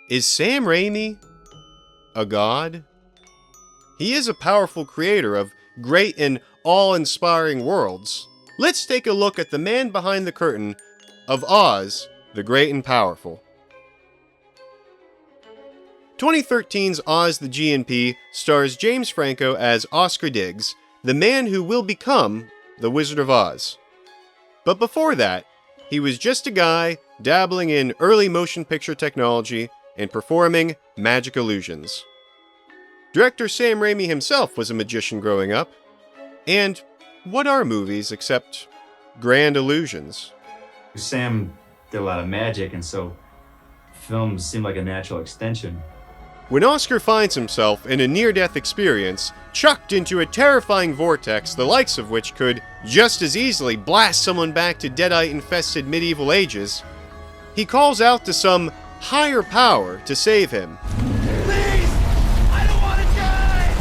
Is Sam Raimi a god? He is a powerful creator of great and awe-inspiring worlds. Let's take a look at the man behind the curtain of Oz, the Great and Powerful. 2013's Oz the GNP stars James Franco as Oscar Diggs, the man who will become the Wizard of Oz. But before that, he was just a guy dabbling in early motion picture technology and performing magic illusions. Director Sam Raimi himself was a magician growing up. And what are movies except grand illusions? Sam did a lot of magic, and so films seemed like a natural extension. When Oscar finds himself in a near-death experience, chucked into a terrifying vortex the likes of which could just as easily blast someone back to deadite-infested medieval ages, he calls out to some higher power to save him. Please! I don't want to die!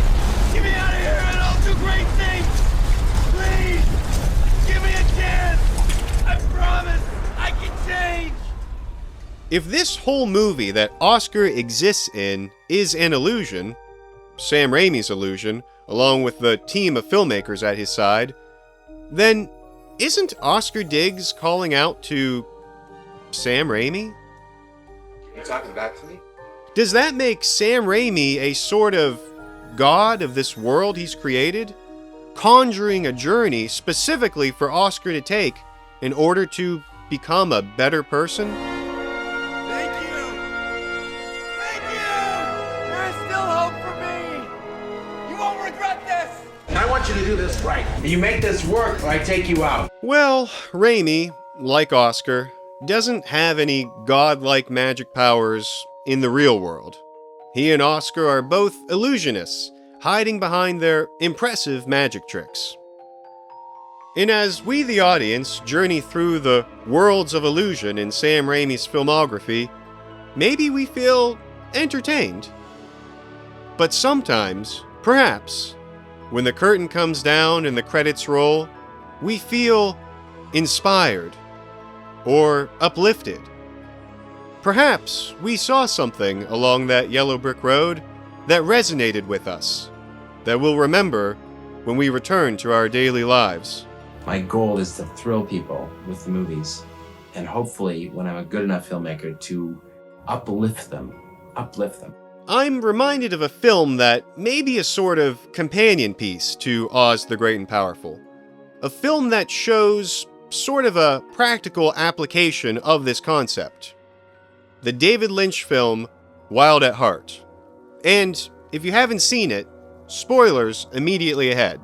Get me out of here and I'll do great things! Please! Give me a chance! I promise I can change! If this whole movie that Oscar exists in is an illusion, Sam Raimi's illusion, along with the team of filmmakers at his side, then isn't Oscar Diggs calling out to Sam Raimi? You talking back to me? Does that make Sam Raimi a sort of god of this world he's created, conjuring a journey specifically for Oscar to take in order to become a better person? Thank you! Thank you! There's still hope for me! You won't regret this! I want you to do this right. You make this work, or I take you out. Well, Raimi, like Oscar, doesn't have any godlike magic powers in the real world. He and Oscar are both illusionists, hiding behind their impressive magic tricks. And as we, the audience, journey through the worlds of illusion in Sam Raimi's filmography, maybe we feel entertained. But sometimes, perhaps, when the curtain comes down and the credits roll, we feel inspired or uplifted. Perhaps we saw something along that yellow brick road that resonated with us, that we'll remember when we return to our daily lives. My goal is to thrill people with the movies, and hopefully, when I'm a good enough filmmaker, to uplift them. I'm reminded of a film that may be a sort of companion piece to Oz the Great and Powerful. A film that shows sort of a practical application of this concept. The David Lynch film, Wild at Heart. And if you haven't seen it, spoilers immediately ahead.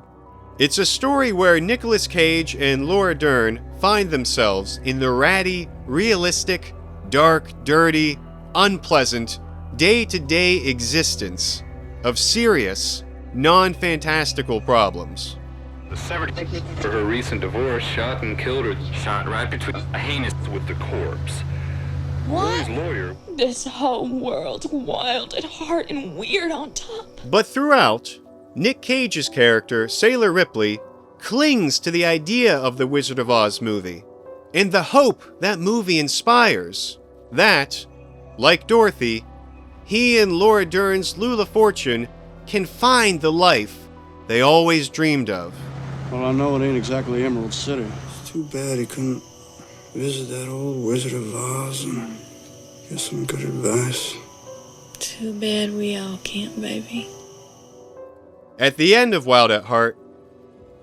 It's a story where Nicolas Cage and Laura Dern find themselves in the ratty, realistic, dark, dirty, unpleasant, day-to-day existence of serious, non-fantastical problems. The severed for her recent divorce shot and killed her. Shot right between a heinous with the corpse. What? Roy's lawyer. This whole world's wild at heart and weird on top. But throughout, Nick Cage's character, Sailor Ripley, clings to the idea of the Wizard of Oz movie, and the hope that movie inspires, that, like Dorothy, he and Laura Dern's Lula Fortune can find the life they always dreamed of. Well, I know it ain't exactly Emerald City. It's too bad he couldn't visit that old Wizard of Oz and get some good advice. Too bad we all can't, baby. At the end of Wild at Heart,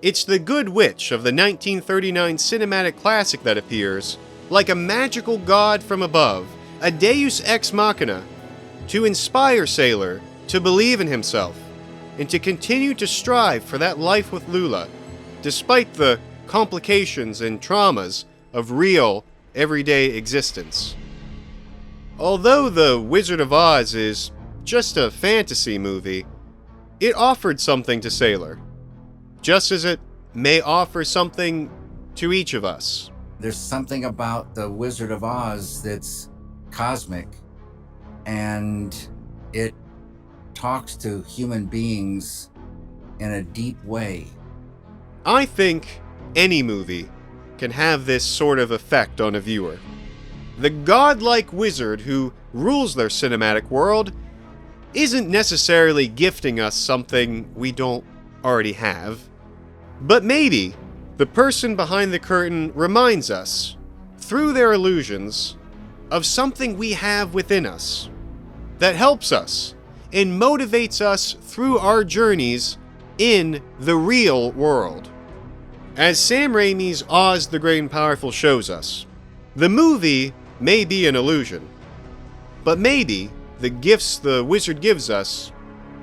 it's the Good Witch of the 1939 cinematic classic that appears, like a magical god from above, a deus ex machina, to inspire Sailor to believe in himself, and to continue to strive for that life with Lula, despite the complications and traumas of real, everyday existence. Although The Wizard of Oz is just a fantasy movie, it offered something to Sailor, just as it may offer something to each of us. There's something about The Wizard of Oz that's cosmic, and it talks to human beings in a deep way. I think any movie can have this sort of effect on a viewer. the godlike wizard who rules their cinematic world isn't necessarily gifting us something we don't already have. But maybe the person behind the curtain reminds us, through their illusions, of something we have within us that helps us and motivates us through our journeys in the real world. As Sam Raimi's Oz the Great and Powerful shows us, the movie may be an illusion, but maybe the gifts the wizard gives us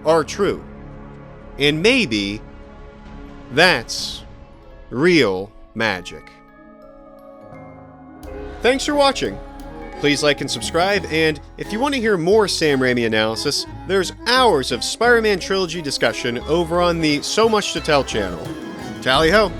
are true. And maybe that's real magic. Thanks for watching. Please like and subscribe, and if you want to hear more Sam Raimi analysis, there's hours of Spider-Man trilogy discussion over on the So Much to Tell channel. Tally ho!